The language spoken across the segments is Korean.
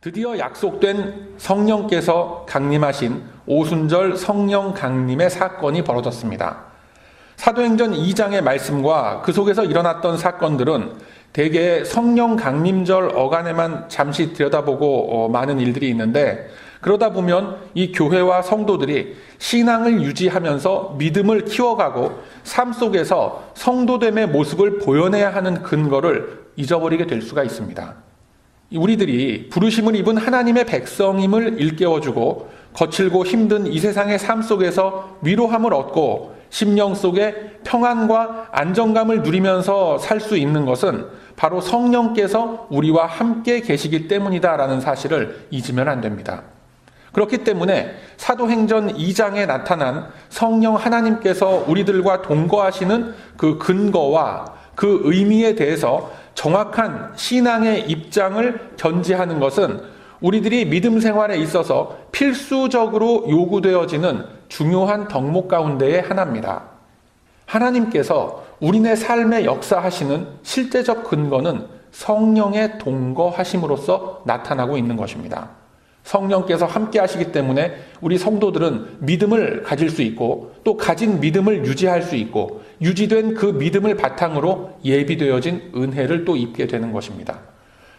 드디어 약속된 성령께서 강림하신 오순절 성령 강림의 사건이 벌어졌습니다. 사도행전 2장의 말씀과 그 속에서 일어났던 사건들은 대개 성령 강림절 어간에만 잠시 들여다보고 많은 일들이 있는데, 그러다 보면 이 교회와 성도들이 신앙을 유지하면서 믿음을 키워가고 삶 속에서 성도됨의 모습을 보여내야 하는 근거를 잊어버리게 될 수가 있습니다. 우리들이 부르심을 입은 하나님의 백성임을 일깨워주고 거칠고 힘든 이 세상의 삶 속에서 위로함을 얻고 심령 속에 평안과 안정감을 누리면서 살 수 있는 것은 바로 성령께서 우리와 함께 계시기 때문이다라는 사실을 잊으면 안 됩니다. 그렇기 때문에 사도행전 2장에 나타난 성령 하나님께서 우리들과 동거하시는 그 근거와 그 의미에 대해서 정확한 신앙의 입장을 견지하는 것은 우리들이 믿음 생활에 있어서 필수적으로 요구되어지는 중요한 덕목 가운데의 하나입니다. 하나님께서 우리네 삶에 역사하시는 실제적 근거는 성령의 동거하심으로써 나타나고 있는 것입니다. 성령께서 함께 하시기 때문에 우리 성도들은 믿음을 가질 수 있고, 또 가진 믿음을 유지할 수 있고, 유지된 그 믿음을 바탕으로 예비되어진 은혜를 또 입게 되는 것입니다.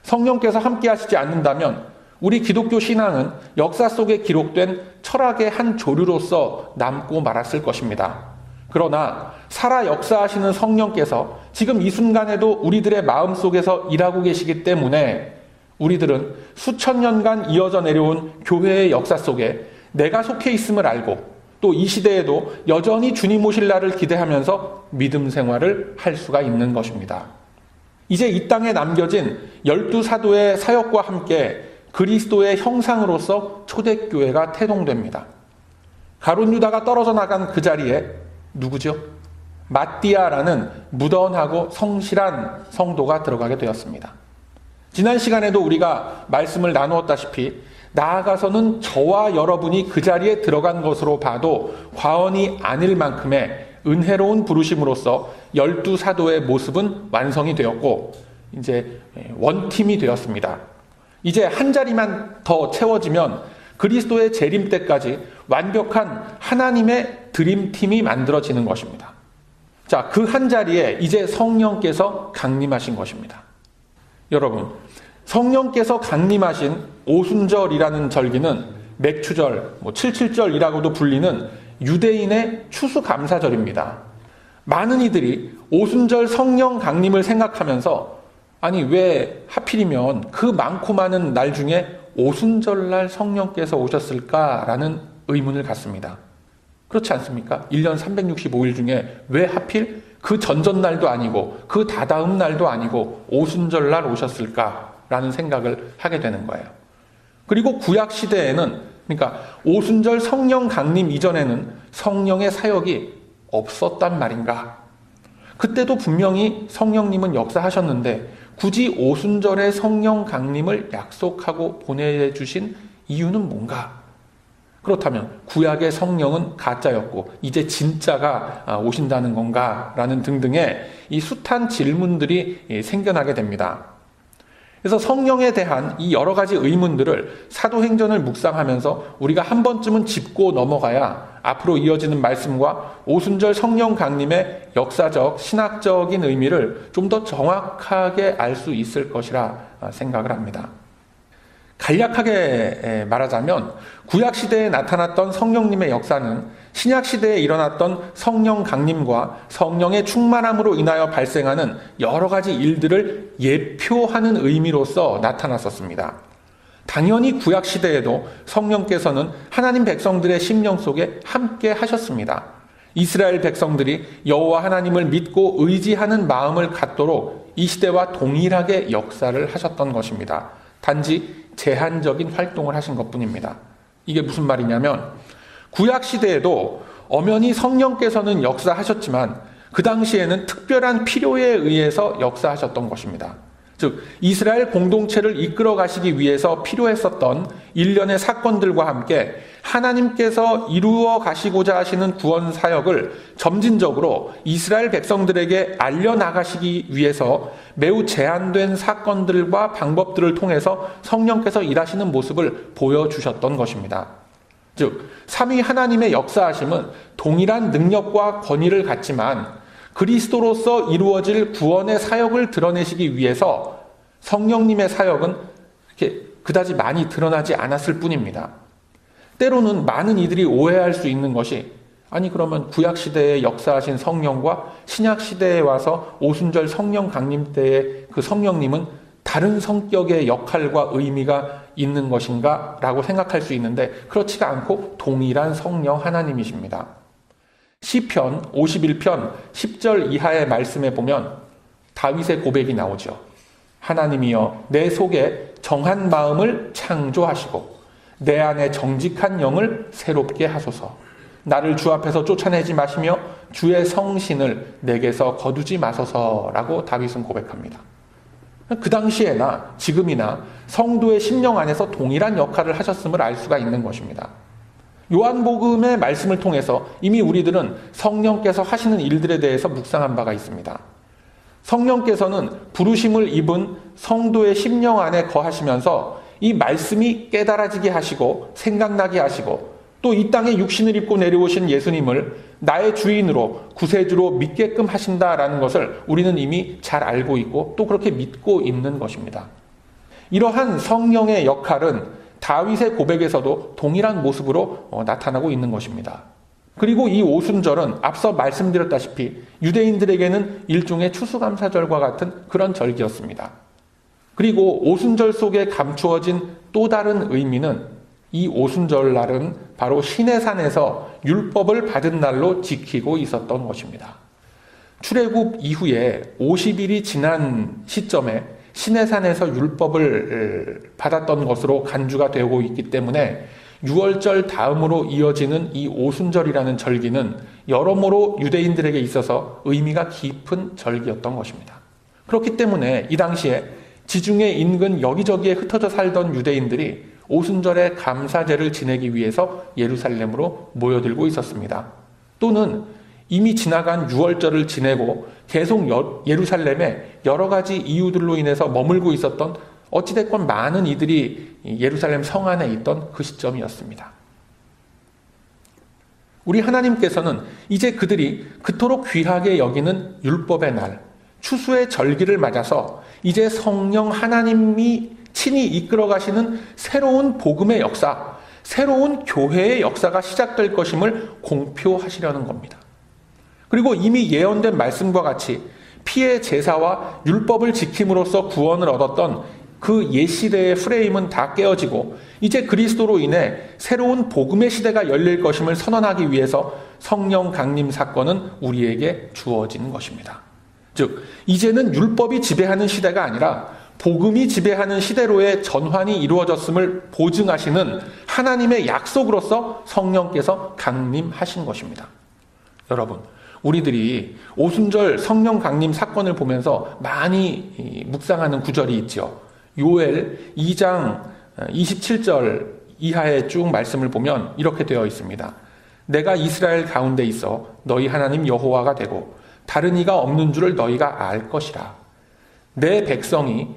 성령께서 함께 하시지 않는다면 우리 기독교 신앙은 역사 속에 기록된 철학의 한 조류로서 남고 말았을 것입니다. 그러나 살아 역사하시는 성령께서 지금 이 순간에도 우리들의 마음 속에서 일하고 계시기 때문에 우리들은 수천 년간 이어져 내려온 교회의 역사 속에 내가 속해 있음을 알고, 또 이 시대에도 여전히 주님 오실 날을 기대하면서 믿음 생활을 할 수가 있는 것입니다. 이제 이 땅에 남겨진 12사도의 사역과 함께 그리스도의 형상으로서 초대교회가 태동됩니다. 가룟 유다가 떨어져 나간 그 자리에 누구죠? 마띠아라는 무던하고 성실한 성도가 들어가게 되었습니다. 지난 시간에도 우리가 말씀을 나누었다시피 나아가서는 저와 여러분이 그 자리에 들어간 것으로 봐도 과언이 아닐 만큼의 은혜로운 부르심으로써 12사도의 모습은 완성이 되었고 이제 원팀이 되었습니다. 이제 한 자리만 더 채워지면 그리스도의 재림 때까지 완벽한 하나님의 드림팀이 만들어지는 것입니다. 자, 그 한 자리에 이제 성령께서 강림하신 것입니다. 여러분, 성령께서 강림하신 오순절이라는 절기는 맥추절, 77절이라고도 불리는 유대인의 추수감사절입니다. 많은 이들이 오순절 성령 강림을 생각하면서 아니 왜 하필이면 그 많고 많은 날 중에 오순절날 성령께서 오셨을까라는 의문을 갖습니다. 그렇지 않습니까? 1년 365일 중에 왜 하필 그 전전날도 아니고 그 다다음 날도 아니고 오순절날 오셨을까라는 생각을 하게 되는 거예요. 그리고 구약 시대에는, 그러니까 오순절 성령 강림 이전에는 성령의 사역이 없었단 말인가? 그때도 분명히 성령님은 역사하셨는데 굳이 오순절에 성령 강림을 약속하고 보내주신 이유는 뭔가? 그렇다면 구약의 성령은 가짜였고 이제 진짜가 오신다는 건가? 라는 등등의 이 숱한 질문들이 생겨나게 됩니다. 그래서 성령에 대한 이 여러 가지 의문들을 사도행전을 묵상하면서 우리가 한 번쯤은 짚고 넘어가야 앞으로 이어지는 말씀과 오순절 성령 강림의 역사적, 신학적인 의미를 좀 더 정확하게 알 수 있을 것이라 생각을 합니다. 간략하게 말하자면 구약시대에 나타났던 성령님의 역사는 신약시대에 일어났던 성령 강림과 성령의 충만함으로 인하여 발생하는 여러 가지 일들을 예표하는 의미로서 나타났었습니다. 당연히 구약시대에도 성령께서는 하나님 백성들의 심령 속에 함께 하셨습니다. 이스라엘 백성들이 여호와 하나님을 믿고 의지하는 마음을 갖도록 이 시대와 동일하게 역사를 하셨던 것입니다. 단지 제한적인 활동을 하신 것뿐입니다. 이게 무슨 말이냐면 구약시대에도 엄연히 성령께서는 역사하셨지만 그 당시에는 특별한 필요에 의해서 역사하셨던 것입니다. 즉 이스라엘 공동체를 이끌어 가시기 위해서 필요했었던 일련의 사건들과 함께 하나님께서 이루어 가시고자 하시는 구원 사역을 점진적으로 이스라엘 백성들에게 알려나가시기 위해서 매우 제한된 사건들과 방법들을 통해서 성령께서 일하시는 모습을 보여주셨던 것입니다. 즉 삼위 하나님의 역사하심은 동일한 능력과 권위를 갖지만 그리스도로서 이루어질 구원의 사역을 드러내시기 위해서 성령님의 사역은 이렇게 그다지 많이 드러나지 않았을 뿐입니다. 때로는 많은 이들이 오해할 수 있는 것이 아니 그러면 구약시대에 역사하신 성령과 신약시대에 와서 오순절 성령 강림 때의 그 성령님은 다른 성격의 역할과 의미가 있는 것인가 라고 생각할 수 있는데 그렇지가 않고 동일한 성령 하나님이십니다. 시편 51편 10절 이하의 말씀에 보면 다윗의 고백이 나오죠. 하나님이여 내 속에 정한 마음을 창조하시고 내 안에 정직한 영을 새롭게 하소서. 나를 주 앞에서 쫓아내지 마시며 주의 성신을 내게서 거두지 마소서라고 다윗은 고백합니다. 그 당시에나 지금이나 성도의 심령 안에서 동일한 역할을 하셨음을 알 수가 있는 것입니다. 요한복음의 말씀을 통해서 이미 우리들은 성령께서 하시는 일들에 대해서 묵상한 바가 있습니다. 성령께서는 부르심을 입은 성도의 심령 안에 거하시면서 이 말씀이 깨달아지게 하시고 생각나게 하시고 또 이 땅에 육신을 입고 내려오신 예수님을 나의 주인으로 구세주로 믿게끔 하신다라는 것을 우리는 이미 잘 알고 있고 또 그렇게 믿고 있는 것입니다. 이러한 성령의 역할은 다윗의 고백에서도 동일한 모습으로 나타나고 있는 것입니다. 그리고 이 오순절은 앞서 말씀드렸다시피 유대인들에게는 일종의 추수감사절과 같은 그런 절기였습니다. 그리고 오순절 속에 감추어진 또 다른 의미는 이 오순절날은 바로 시내산에서 율법을 받은 날로 지키고 있었던 것입니다. 출애굽 이후에 50일이 지난 시점에 시내산에서 율법을 받았던 것으로 간주가 되고 있기 때문에 6월절 다음으로 이어지는 이 오순절이라는 절기는 여러모로 유대인들에게 있어서 의미가 깊은 절기였던 것입니다. 그렇기 때문에 이 당시에 지중해 인근 여기저기에 흩어져 살던 유대인들이 오순절에 감사제를 지내기 위해서 예루살렘으로 모여들고 있었습니다. 또는 이미 지나간 6월절을 지내고 계속 예루살렘에 여러 가지 이유들로 인해서 머물고 있었던 어찌됐건 많은 이들이 예루살렘 성 안에 있던 그 시점이었습니다. 우리 하나님께서는 이제 그들이 그토록 귀하게 여기는 율법의 날, 추수의 절기를 맞아서 이제 성령 하나님이 친히 이끌어 가시는 새로운 복음의 역사, 새로운 교회의 역사가 시작될 것임을 공표하시려는 겁니다. 그리고 이미 예언된 말씀과 같이 피의 제사와 율법을 지킴으로써 구원을 얻었던 그 옛 시대의 프레임은 다 깨어지고 이제 그리스도로 인해 새로운 복음의 시대가 열릴 것임을 선언하기 위해서 성령 강림 사건은 우리에게 주어진 것입니다. 즉 이제는 율법이 지배하는 시대가 아니라 복음이 지배하는 시대로의 전환이 이루어졌음을 보증하시는 하나님의 약속으로서 성령께서 강림하신 것입니다. 여러분, 우리들이 오순절 성령 강림 사건을 보면서 많이 묵상하는 구절이 있죠. 요엘 2장 27절 이하의 쭉 말씀을 보면 이렇게 되어 있습니다. 내가 이스라엘 가운데 있어 너희 하나님 여호와가 되고 다른 이가 없는 줄을 너희가 알 것이라. 내 백성이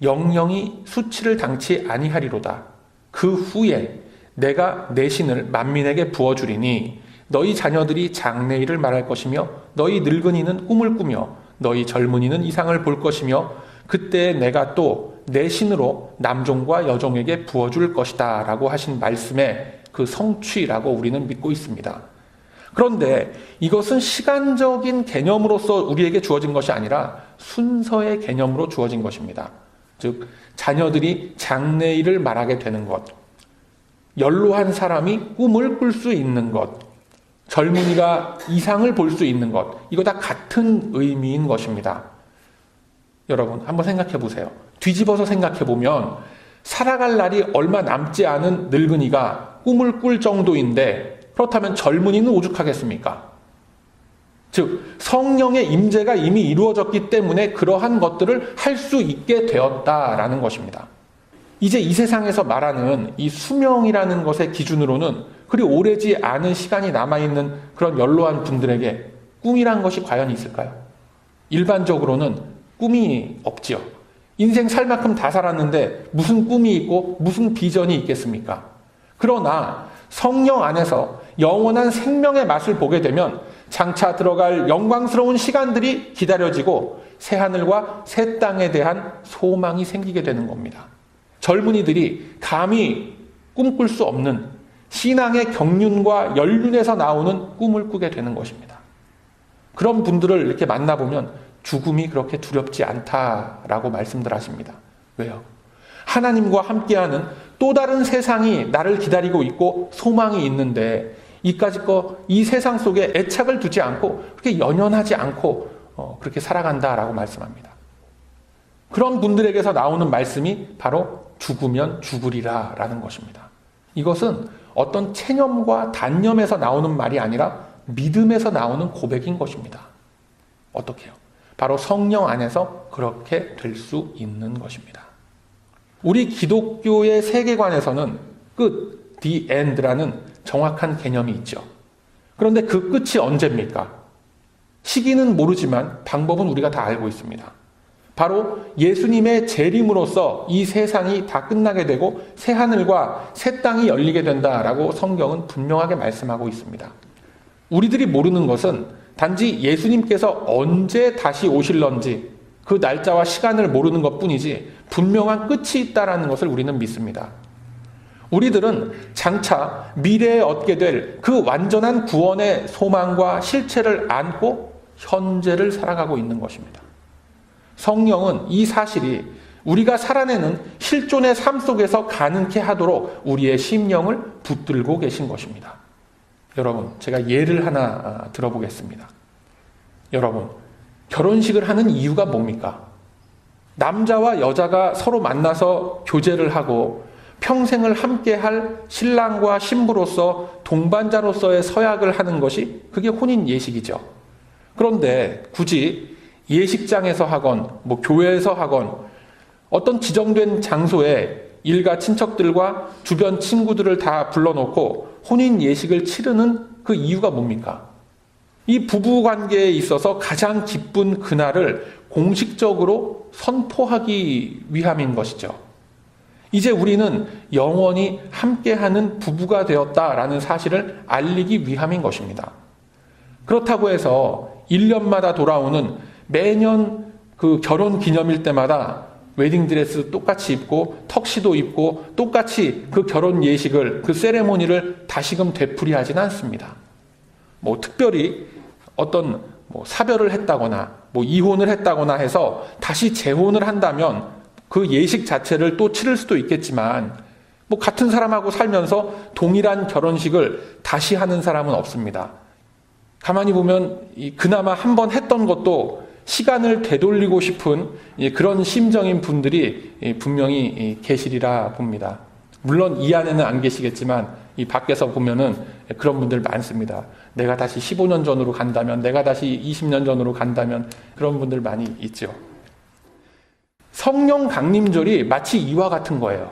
영영이 수치를 당치 아니하리로다. 그 후에 내가 내 신을 만민에게 부어주리니 너희 자녀들이 장래일을 말할 것이며 너희 늙은이는 꿈을 꾸며 너희 젊은이는 이상을 볼 것이며 그때 내가 또 내 신으로 남종과 여종에게 부어줄 것이다 라고 하신 말씀의 그 성취라고 우리는 믿고 있습니다. 그런데 이것은 시간적인 개념으로서 우리에게 주어진 것이 아니라 순서의 개념으로 주어진 것입니다. 즉 자녀들이 장래일을 말하게 되는 것, 연로한 사람이 꿈을 꿀 수 있는 것, 젊은이가 이상을 볼 수 있는 것, 이거 다 같은 의미인 것입니다. 여러분 한번 생각해 보세요. 뒤집어서 생각해 보면 살아갈 날이 얼마 남지 않은 늙은이가 꿈을 꿀 정도인데 그렇다면 젊은이는 오죽하겠습니까? 즉 성령의 임재가 이미 이루어졌기 때문에 그러한 것들을 할 수 있게 되었다라는 것입니다. 이제 이 세상에서 말하는 이 수명이라는 것의 기준으로는 그리 오래지 않은 시간이 남아있는 그런 연로한 분들에게 꿈이란 것이 과연 있을까요? 일반적으로는 꿈이 없지요. 인생 살 만큼 다 살았는데 무슨 꿈이 있고 무슨 비전이 있겠습니까? 그러나 성령 안에서 영원한 생명의 맛을 보게 되면 장차 들어갈 영광스러운 시간들이 기다려지고 새하늘과 새 땅에 대한 소망이 생기게 되는 겁니다. 젊은이들이 감히 꿈꿀 수 없는 신앙의 경륜과 연륜에서 나오는 꿈을 꾸게 되는 것입니다. 그런 분들을 이렇게 만나보면 죽음이 그렇게 두렵지 않다라고 말씀들 하십니다. 왜요? 하나님과 함께하는 또 다른 세상이 나를 기다리고 있고 소망이 있는데 이 세상 속에 애착을 두지 않고 그렇게 연연하지 않고 그렇게 살아간다라고 말씀합니다. 그런 분들에게서 나오는 말씀이 바로 죽으면 죽으리라 라는 것입니다. 이것은 어떤 체념과 단념에서 나오는 말이 아니라 믿음에서 나오는 고백인 것입니다. 어떻게요? 바로 성령 안에서 그렇게 될 수 있는 것입니다. 우리 기독교의 세계관에서는 끝, the end라는 정확한 개념이 있죠. 그런데 그 끝이 언제입니까? 시기는 모르지만 방법은 우리가 다 알고 있습니다. 바로 예수님의 재림으로써 이 세상이 다 끝나게 되고 새하늘과 새 땅이 열리게 된다라고 성경은 분명하게 말씀하고 있습니다. 우리들이 모르는 것은 단지 예수님께서 언제 다시 오실런지 그 날짜와 시간을 모르는 것뿐이지 분명한 끝이 있다라는 것을 우리는 믿습니다. 우리들은 장차 미래에 얻게 될 그 완전한 구원의 소망과 실체를 안고 현재를 살아가고 있는 것입니다. 성령은 이 사실이 우리가 살아내는 실존의 삶 속에서 가능케 하도록 우리의 심령을 붙들고 계신 것입니다. 여러분, 제가 예를 하나 들어보겠습니다. 여러분, 결혼식을 하는 이유가 뭡니까? 남자와 여자가 서로 만나서 교제를 하고 평생을 함께할 신랑과 신부로서 동반자로서의 서약을 하는 것이 그게 혼인 예식이죠. 그런데 굳이 예식장에서 하건 교회에서 하건 어떤 지정된 장소에 일가 친척들과 주변 친구들을 다 불러놓고 혼인 예식을 치르는 그 이유가 뭡니까? 이 부부관계에 있어서 가장 기쁜 그날을 공식적으로 선포하기 위함인 것이죠. 이제 우리는 영원히 함께하는 부부가 되었다라는 사실을 알리기 위함인 것입니다. 그렇다고 해서 1년마다 돌아오는 매년 그 결혼 기념일 때마다 웨딩드레스 똑같이 입고 턱시도 입고 똑같이 그 결혼 예식을 그 세레모니를 다시금 되풀이하지는 않습니다. 특별히 어떤 사별을 했다거나 이혼을 했다거나 해서 다시 재혼을 한다면 그 예식 자체를 또 치를 수도 있겠지만 같은 사람하고 살면서 동일한 결혼식을 다시 하는 사람은 없습니다. 가만히 보면 그나마 한 번 했던 것도 시간을 되돌리고 싶은 그런 심정인 분들이 분명히 계시리라 봅니다. 물론 이 안에는 안 계시겠지만 이 밖에서 보면은 그런 분들 많습니다. 내가 다시 15년 전으로 간다면, 내가 다시 20년 전으로 간다면 그런 분들 많이 있죠. 성령 강림절이 마치 이와 같은 거예요.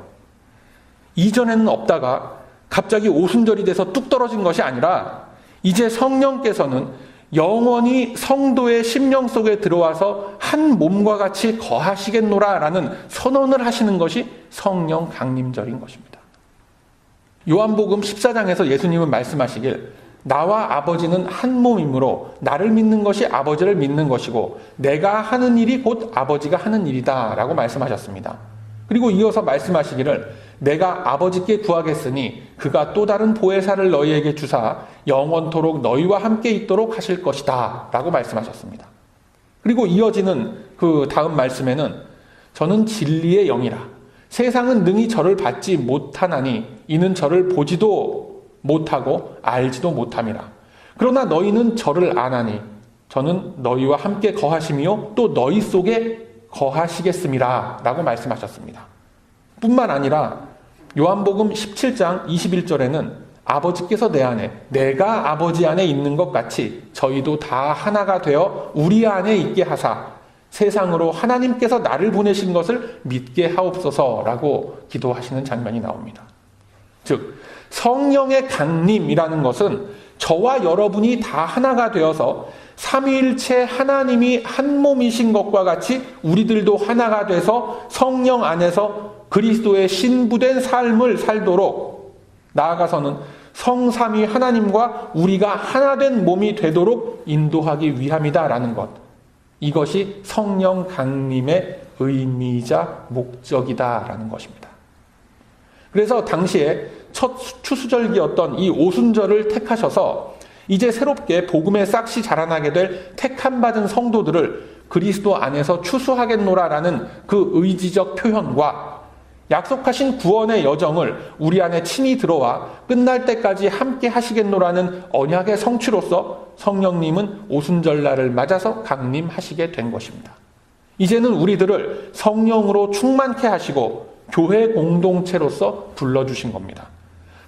이전에는 없다가 갑자기 오순절이 돼서 뚝 떨어진 것이 아니라 이제 성령께서는 영원히 성도의 심령 속에 들어와서 한 몸과 같이 거하시겠노라라는 선언을 하시는 것이 성령 강림절인 것입니다. 요한복음 14장에서 예수님은 말씀하시길 나와 아버지는 한 몸이므로 나를 믿는 것이 아버지를 믿는 것이고 내가 하는 일이 곧 아버지가 하는 일이다 라고 말씀하셨습니다. 그리고 이어서 말씀하시기를 내가 아버지께 구하겠으니 그가 또 다른 보혜사를 너희에게 주사 영원토록 너희와 함께 있도록 하실 것이다 라고 말씀하셨습니다. 그리고 이어지는 그 다음 말씀에는 저는 진리의 영이라 세상은 능히 저를 받지 못하나니 이는 저를 보지도 못하고 알지도 못함이라. 그러나 너희는 저를 아나니 저는 너희와 함께 거하심이요 또 너희 속에 거하시겠음이라 라고 말씀하셨습니다. 뿐만 아니라 요한복음 17장 21절에는 아버지께서 내 안에, 내가 아버지 안에 있는 것 같이 저희도 다 하나가 되어 우리 안에 있게 하사 세상으로 하나님께서 나를 보내신 것을 믿게 하옵소서라고 기도하시는 장면이 나옵니다. 즉 성령의 강림이라는 것은 저와 여러분이 다 하나가 되어서 삼위일체 하나님이 한 몸이신 것과 같이 우리들도 하나가 돼서 성령 안에서 그리스도의 신부된 삶을 살도록, 나아가서는 성삼위 하나님과 우리가 하나 된 몸이 되도록 인도하기 위함이다라는 것. 이것이 성령 강림의 의미이자 목적이다라는 것입니다. 그래서 당시에 첫 추수절기였던 이 오순절을 택하셔서 이제 새롭게 복음의 싹이 자라나게 될 택함받은 성도들을 그리스도 안에서 추수하겠노라라는 그 의지적 표현과 약속하신 구원의 여정을 우리 안에 친히 들어와 끝날 때까지 함께 하시겠노라는 언약의 성취로서 성령님은 오순절날을 맞아서 강림하시게 된 것입니다. 이제는 우리들을 성령으로 충만케 하시고 교회 공동체로서 불러주신 겁니다.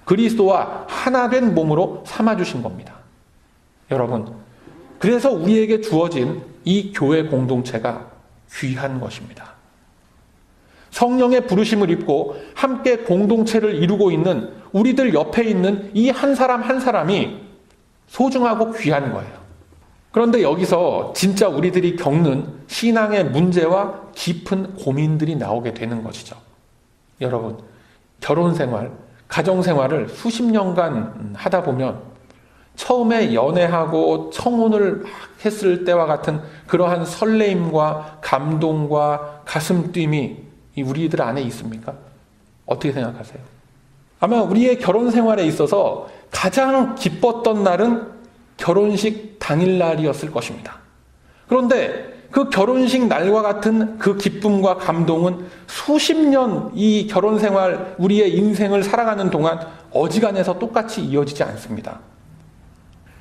그리스도와 하나 된 몸으로 삼아주신 겁니다. 여러분, 그래서 우리에게 주어진 이 교회 공동체가 귀한 것입니다. 성령의 부르심을 입고 함께 공동체를 이루고 있는 우리들 옆에 있는 이 한 사람 한 사람이 소중하고 귀한 거예요. 그런데 여기서 진짜 우리들이 겪는 신앙의 문제와 깊은 고민들이 나오게 되는 것이죠. 여러분, 결혼 생활, 가정 생활을 수십 년간 하다 보면 처음에 연애하고 청혼을 막 했을 때와 같은 그러한 설레임과 감동과 가슴뛰임이 우리들 안에 있습니까? 어떻게 생각하세요? 아마 우리의 결혼 생활에 있어서 가장 기뻤던 날은 결혼식 당일날이었을 것입니다. 그런데 그 결혼식 날과 같은 그 기쁨과 감동은 수십 년 이 결혼 생활, 우리의 인생을 살아가는 동안 어지간해서 똑같이 이어지지 않습니다.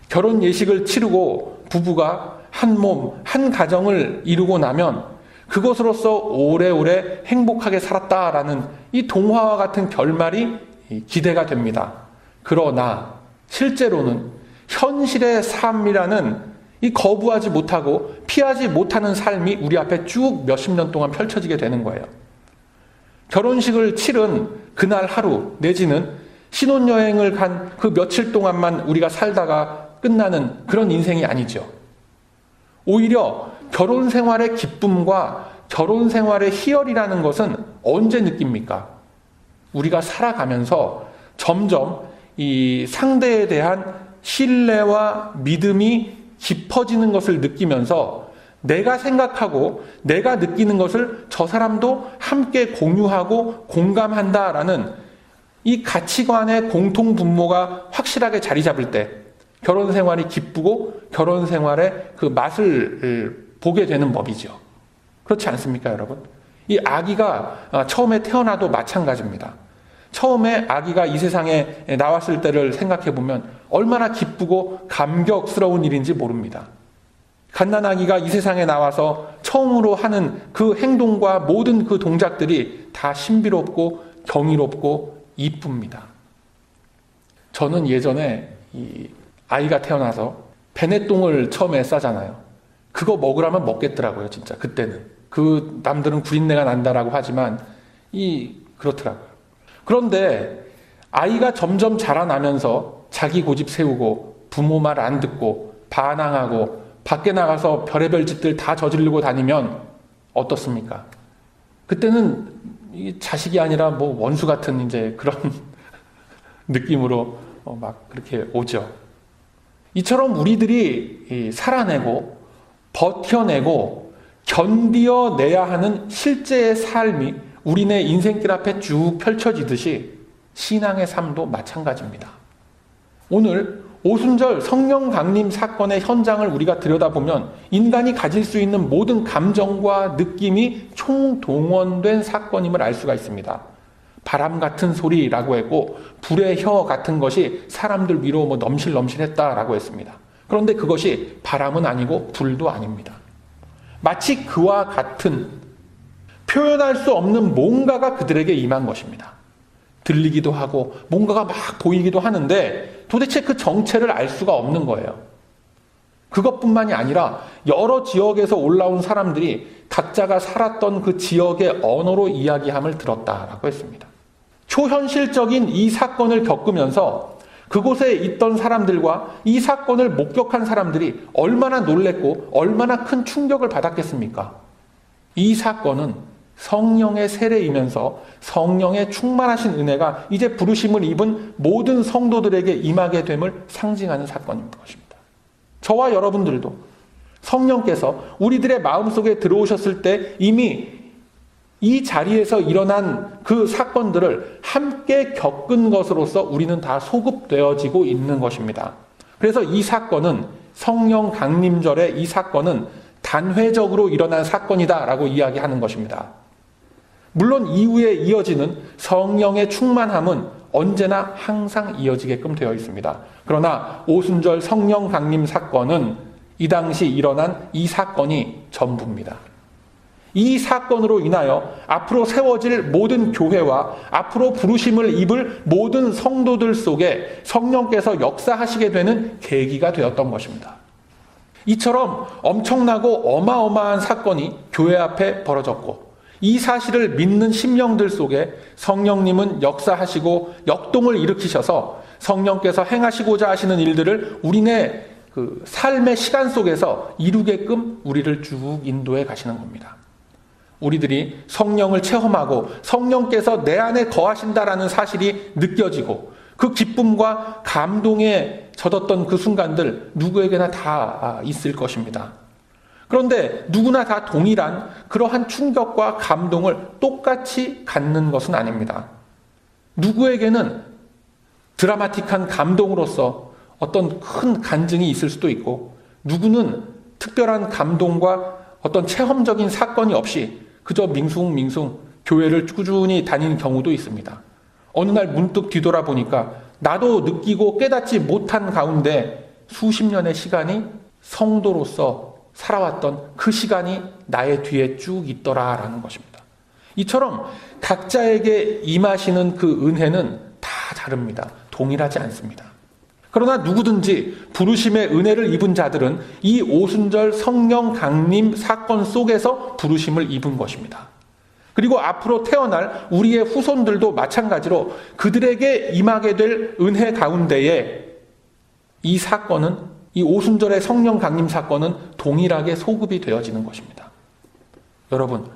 결혼 예식을 치르고 부부가 한 몸, 한 가정을 이루고 나면 그것으로서 오래오래 행복하게 살았다라는 이 동화와 같은 결말이 기대가 됩니다. 그러나 실제로는 현실의 삶이라는 이 거부하지 못하고 피하지 못하는 삶이 우리 앞에 쭉 몇십 년 동안 펼쳐지게 되는 거예요. 결혼식을 치른 그날 하루 내지는 신혼여행을 간 그 며칠 동안만 우리가 살다가 끝나는 그런 인생이 아니죠. 오히려 결혼 생활의 기쁨과 결혼 생활의 희열이라는 것은 언제 느낍니까? 우리가 살아가면서 점점 이 상대에 대한 신뢰와 믿음이 깊어지는 것을 느끼면서 내가 생각하고 내가 느끼는 것을 저 사람도 함께 공유하고 공감한다라는 이 가치관의 공통 분모가 확실하게 자리 잡을 때 결혼 생활이 기쁘고 결혼 생활의 그 맛을 보게 되는 법이죠. 그렇지 않습니까, 여러분? 이 아기가 처음에 태어나도 마찬가지입니다. 처음에 아기가 이 세상에 나왔을 때를 생각해 보면 얼마나 기쁘고 감격스러운 일인지 모릅니다. 갓난아기가 이 세상에 나와서 처음으로 하는 그 행동과 모든 그 동작들이 다 신비롭고 경이롭고 이쁩니다. 저는 예전에 이 아이가 태어나서 베네똥을 처음에 싸잖아요. 그거 먹으라면 먹겠더라고요, 진짜. 그때는. 그 남들은 구린내가 난다라고 하지만 그렇더라고요. 그런데 아이가 점점 자라나면서 자기 고집 세우고 부모 말 안 듣고 반항하고 밖에 나가서 별의별 짓들 다 저지르고 다니면 어떻습니까? 그때는 이 자식이 아니라 뭐 원수 같은 이제 그런 느낌으로 막 그렇게 오죠. 이처럼 우리들이 살아내고 버텨내고 견디어내야 하는 실제의 삶이 우리네 인생길 앞에 쭉 펼쳐지듯이 신앙의 삶도 마찬가지입니다. 오늘 오순절 성령 강림 사건의 현장을 우리가 들여다보면 인간이 가질 수 있는 모든 감정과 느낌이 총동원된 사건임을 알 수가 있습니다. 바람 같은 소리라고 했고 불의 혀 같은 것이 사람들 위로 넘실넘실했다라고 했습니다. 그런데 그것이 바람은 아니고 불도 아닙니다. 마치 그와 같은 표현할 수 없는 뭔가가 그들에게 임한 것입니다. 들리기도 하고 뭔가가 막 보이기도 하는데 도대체 그 정체를 알 수가 없는 거예요. 그것뿐만이 아니라 여러 지역에서 올라온 사람들이 각자가 살았던 그 지역의 언어로 이야기함을 들었다라고 했습니다. 초현실적인 이 사건을 겪으면서 그곳에 있던 사람들과 이 사건을 목격한 사람들이 얼마나 놀랬고 얼마나 큰 충격을 받았겠습니까? 이 사건은 성령의 세례이면서 성령의 충만하신 은혜가 이제 부르심을 입은 모든 성도들에게 임하게 됨을 상징하는 사건인 것입니다. 저와 여러분들도 성령께서 우리들의 마음속에 들어오셨을 때 이미 이 자리에서 일어난 그 사건들을 함께 겪은 것으로서 우리는 다 소급되어지고 있는 것입니다. 그래서 이 사건은 성령 강림절의 이 사건은 단회적으로 일어난 사건이다라고 이야기하는 것입니다. 물론 이후에 이어지는 성령의 충만함은 언제나 항상 이어지게끔 되어 있습니다. 그러나 오순절 성령 강림 사건은 이 당시 일어난 이 사건이 전부입니다. 이 사건으로 인하여 앞으로 세워질 모든 교회와 앞으로 부르심을 입을 모든 성도들 속에 성령께서 역사하시게 되는 계기가 되었던 것입니다. 이처럼 엄청나고 어마어마한 사건이 교회 앞에 벌어졌고 이 사실을 믿는 심령들 속에 성령님은 역사하시고 역동을 일으키셔서 성령께서 행하시고자 하시는 일들을 우리네 그 삶의 시간 속에서 이루게끔 우리를 쭉 인도해 가시는 겁니다. 우리들이 성령을 체험하고 성령께서 내 안에 거하신다라는 사실이 느껴지고 그 기쁨과 감동에 젖었던 그 순간들 누구에게나 다 있을 것입니다. 그런데 누구나 다 동일한 그러한 충격과 감동을 똑같이 갖는 것은 아닙니다. 누구에게는 드라마틱한 감동으로서 어떤 큰 간증이 있을 수도 있고 누구는 특별한 감동과 어떤 체험적인 사건이 없이 그저 밍숭밍숭 교회를 꾸준히 다니는 경우도 있습니다. 어느 날 문득 뒤돌아보니까 나도 느끼고 깨닫지 못한 가운데 수십 년의 시간이 성도로서 살아왔던 그 시간이 나의 뒤에 쭉 있더라라는 것입니다. 이처럼 각자에게 임하시는 그 은혜는 다 다릅니다. 동일하지 않습니다. 그러나 누구든지 부르심의 은혜를 입은 자들은 이 오순절 성령 강림 사건 속에서 부르심을 입은 것입니다. 그리고 앞으로 태어날 우리의 후손들도 마찬가지로 그들에게 임하게 될 은혜 가운데에 이 사건은 이 오순절의 성령 강림 사건은 동일하게 소급이 되어지는 것입니다. 여러분,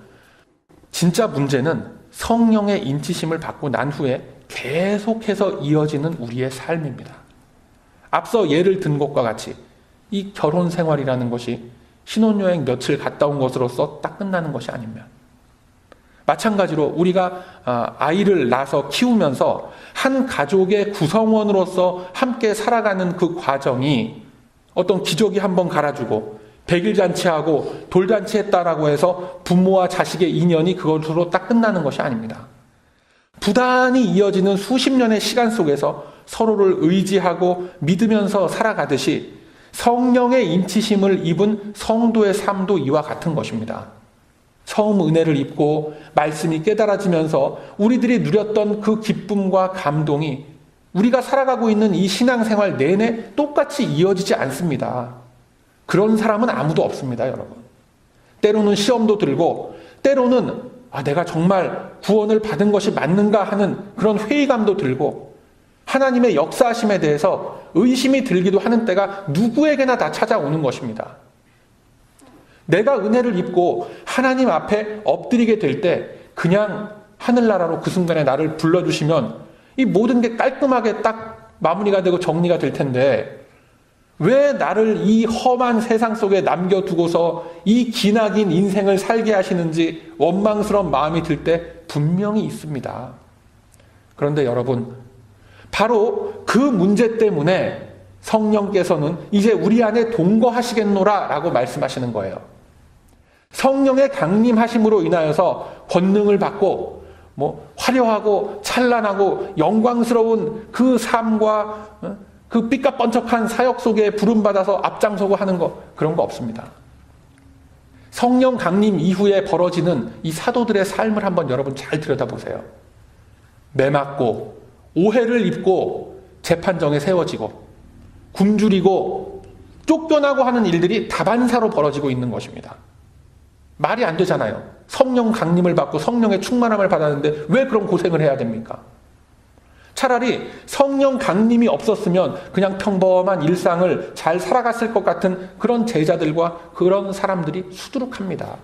진짜 문제는 성령의 인치심을 받고 난 후에 계속해서 이어지는 우리의 삶입니다. 앞서 예를 든 것과 같이 이 결혼 생활이라는 것이 신혼여행 며칠 갔다 온 것으로서 딱 끝나는 것이 아니면 마찬가지로 우리가 아이를 낳아서 키우면서 한 가족의 구성원으로서 함께 살아가는 그 과정이 어떤 기저귀 한번 갈아주고 백일잔치하고 돌잔치했다라고 해서 부모와 자식의 인연이 그것으로 딱 끝나는 것이 아닙니다. 부단히 이어지는 수십 년의 시간 속에서 서로를 의지하고 믿으면서 살아가듯이 성령의 인치심을 입은 성도의 삶도 이와 같은 것입니다. 처음 은혜를 입고 말씀이 깨달아지면서 우리들이 누렸던 그 기쁨과 감동이 우리가 살아가고 있는 이 신앙생활 내내 똑같이 이어지지 않습니다. 그런 사람은 아무도 없습니다, 여러분. 때로는 시험도 들고 때로는 내가 정말 구원을 받은 것이 맞는가 하는 그런 회의감도 들고 하나님의 역사하심에 대해서 의심이 들기도 하는 때가 누구에게나 다 찾아오는 것입니다. 내가 은혜를 입고 하나님 앞에 엎드리게 될 때 그냥 하늘나라로 그 순간에 나를 불러주시면 이 모든 게 깔끔하게 딱 마무리가 되고 정리가 될 텐데 왜 나를 이 험한 세상 속에 남겨두고서 이 기나긴 인생을 살게 하시는지 원망스러운 마음이 들 때 분명히 있습니다. 그런데 여러분, 바로 그 문제 때문에 성령께서는 이제 우리 안에 동거하시겠노라 라고 말씀하시는 거예요. 성령의 강림하심으로 인하여서 권능을 받고 화려하고 찬란하고 영광스러운 그 삶과 그 삐까뻔쩍한 사역 속에 부름받아서 앞장서고 하는 거, 그런 거 없습니다. 성령 강림 이후에 벌어지는 이 사도들의 삶을 한번 여러분 잘 들여다보세요. 매맞고 오해를 입고 재판정에 세워지고 굶주리고 쫓겨나고 하는 일들이 다반사로 벌어지고 있는 것입니다. 말이 안 되잖아요. 성령 강림을 받고 성령의 충만함을 받았는데 왜 그런 고생을 해야 됩니까? 차라리 성령 강림이 없었으면 그냥 평범한 일상을 잘 살아갔을 것 같은 그런 제자들과 그런 사람들이 수두룩합니다.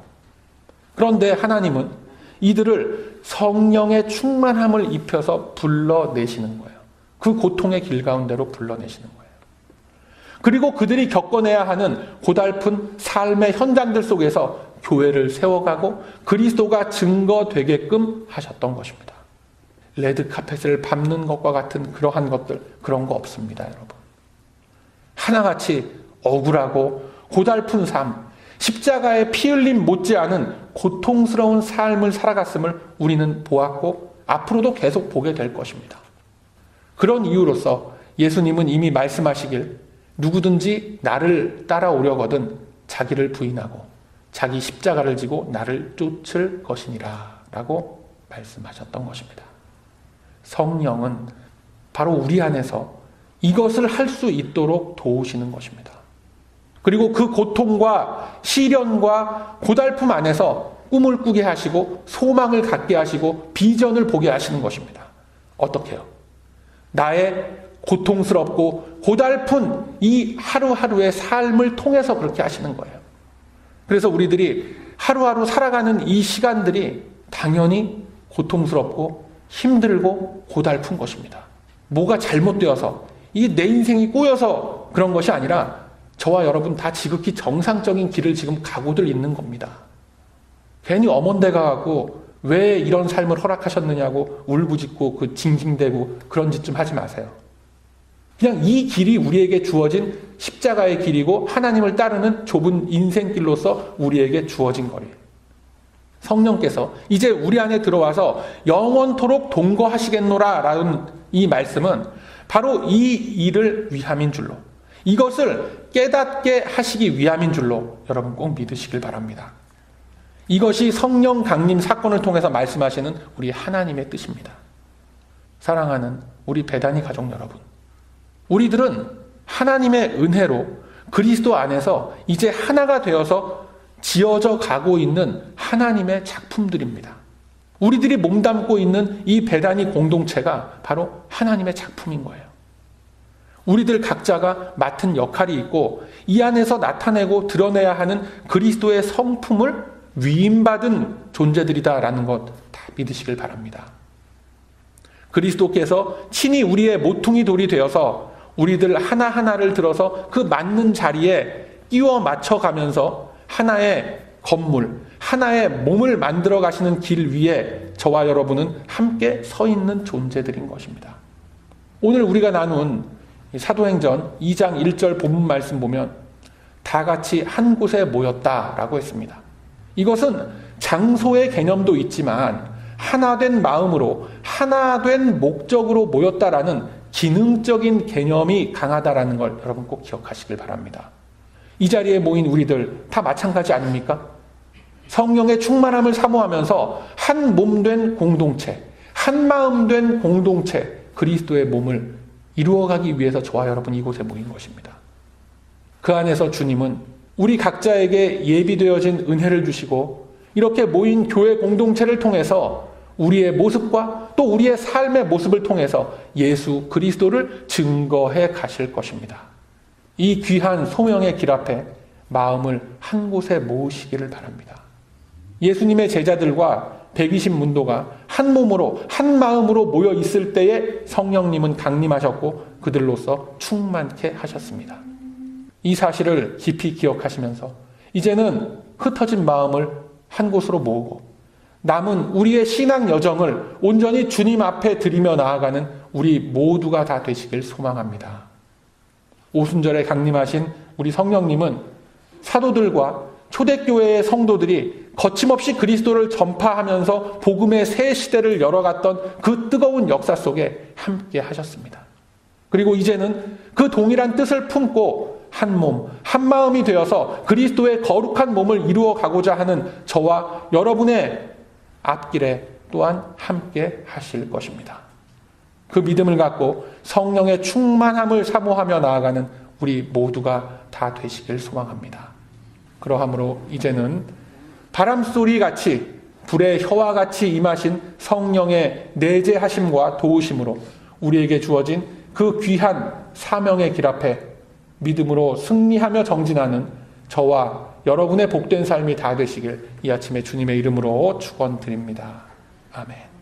그런데 하나님은 이들을 성령의 충만함을 입혀서 불러내시는 거예요. 그 고통의 길 가운데로 불러내시는 거예요. 그리고 그들이 겪어내야 하는 고달픈 삶의 현장들 속에서 교회를 세워가고 그리스도가 증거되게끔 하셨던 것입니다. 레드카펫을 밟는 것과 같은 그러한 것들, 그런 거 없습니다, 여러분. 하나같이 억울하고 고달픈 삶, 십자가의 피 흘림 못지않은 고통스러운 삶을 살아갔음을 우리는 보았고 앞으로도 계속 보게 될 것입니다. 그런 이유로서 예수님은 이미 말씀하시길 누구든지 나를 따라오려거든 자기를 부인하고 자기 십자가를 지고 나를 쫓을 것이니라 라고 말씀하셨던 것입니다. 성령은 바로 우리 안에서 이것을 할 수 있도록 도우시는 것입니다. 그리고 그 고통과 시련과 고달픔 안에서 꿈을 꾸게 하시고 소망을 갖게 하시고 비전을 보게 하시는 것입니다. 어떻게요? 나의 고통스럽고 고달픈 이 하루하루의 삶을 통해서 그렇게 하시는 거예요. 그래서 우리들이 하루하루 살아가는 이 시간들이 당연히 고통스럽고 힘들고 고달픈 것입니다. 뭐가 잘못되어서 이 내 인생이 꼬여서 그런 것이 아니라 저와 여러분 다 지극히 정상적인 길을 지금 가고들 있는 겁니다. 괜히 엄원대가 가고 왜 이런 삶을 허락하셨느냐고 울부짖고 그 징징대고 그런 짓 좀 하지 마세요. 그냥 이 길이 우리에게 주어진 십자가의 길이고 하나님을 따르는 좁은 인생길로서 우리에게 주어진 거예요. 성령께서 이제 우리 안에 들어와서 영원토록 동거하시겠노라 라는 이 말씀은 바로 이 일을 위함인 줄로, 이것을 깨닫게 하시기 위함인 줄로 여러분 꼭 믿으시길 바랍니다. 이것이 성령 강림 사건을 통해서 말씀하시는 우리 하나님의 뜻입니다. 사랑하는 우리 베다니 가족 여러분, 우리들은 하나님의 은혜로 그리스도 안에서 이제 하나가 되어서 지어져 가고 있는 하나님의 작품들입니다. 우리들이 몸담고 있는 이 베다니 공동체가 바로 하나님의 작품인 거예요. 우리들 각자가 맡은 역할이 있고 이 안에서 나타내고 드러내야 하는 그리스도의 성품을 위임받은 존재들이다라는 것 다 믿으시길 바랍니다. 그리스도께서 친히 우리의 모퉁이 돌이 되어서 우리들 하나하나를 들어서 그 맞는 자리에 끼워 맞춰가면서 하나의 건물, 하나의 몸을 만들어 가시는 길 위에 저와 여러분은 함께 서 있는 존재들인 것입니다. 오늘 우리가 나눈 사도행전 2장 1절 본문 말씀 보면 다 같이 한 곳에 모였다라고 했습니다. 이것은 장소의 개념도 있지만 하나된 마음으로 하나된 목적으로 모였다라는 기능적인 개념이 강하다라는 걸 여러분 꼭 기억하시길 바랍니다. 이 자리에 모인 우리들 다 마찬가지 아닙니까? 성령의 충만함을 사모하면서 한 몸 된 공동체, 한 마음 된 공동체, 그리스도의 몸을 이루어가기 위해서 저와 여러분 이곳에 모인 것입니다. 그 안에서 주님은 우리 각자에게 예비되어진 은혜를 주시고 이렇게 모인 교회 공동체를 통해서 우리의 모습과 또 우리의 삶의 모습을 통해서 예수 그리스도를 증거해 가실 것입니다. 이 귀한 소명의 길 앞에 마음을 한 곳에 모으시기를 바랍니다. 예수님의 제자들과 120문도가 한 몸으로 한 마음으로 모여 있을 때에 성령님은 강림하셨고 그들로서 충만케 하셨습니다. 이 사실을 깊이 기억하시면서 이제는 흩어진 마음을 한 곳으로 모으고 남은 우리의 신앙 여정을 온전히 주님 앞에 드리며 나아가는 우리 모두가 다 되시길 소망합니다. 오순절에 강림하신 우리 성령님은 사도들과 초대교회의 성도들이 거침없이 그리스도를 전파하면서 복음의 새 시대를 열어갔던 그 뜨거운 역사 속에 함께 하셨습니다. 그리고 이제는 그 동일한 뜻을 품고 한 몸, 한 마음이 되어서 그리스도의 거룩한 몸을 이루어 가고자 하는 저와 여러분의 앞길에 또한 함께 하실 것입니다. 그 믿음을 갖고 성령의 충만함을 사모하며 나아가는 우리 모두가 다 되시길 소망합니다. 그러함으로 이제는 바람소리 같이 불의 혀와 같이 임하신 성령의 내재하심과 도우심으로 우리에게 주어진 그 귀한 사명의 길 앞에 믿음으로 승리하며 정진하는 저와 여러분의 복된 삶이 다 되시길 이 아침에 주님의 이름으로 축원드립니다. 아멘.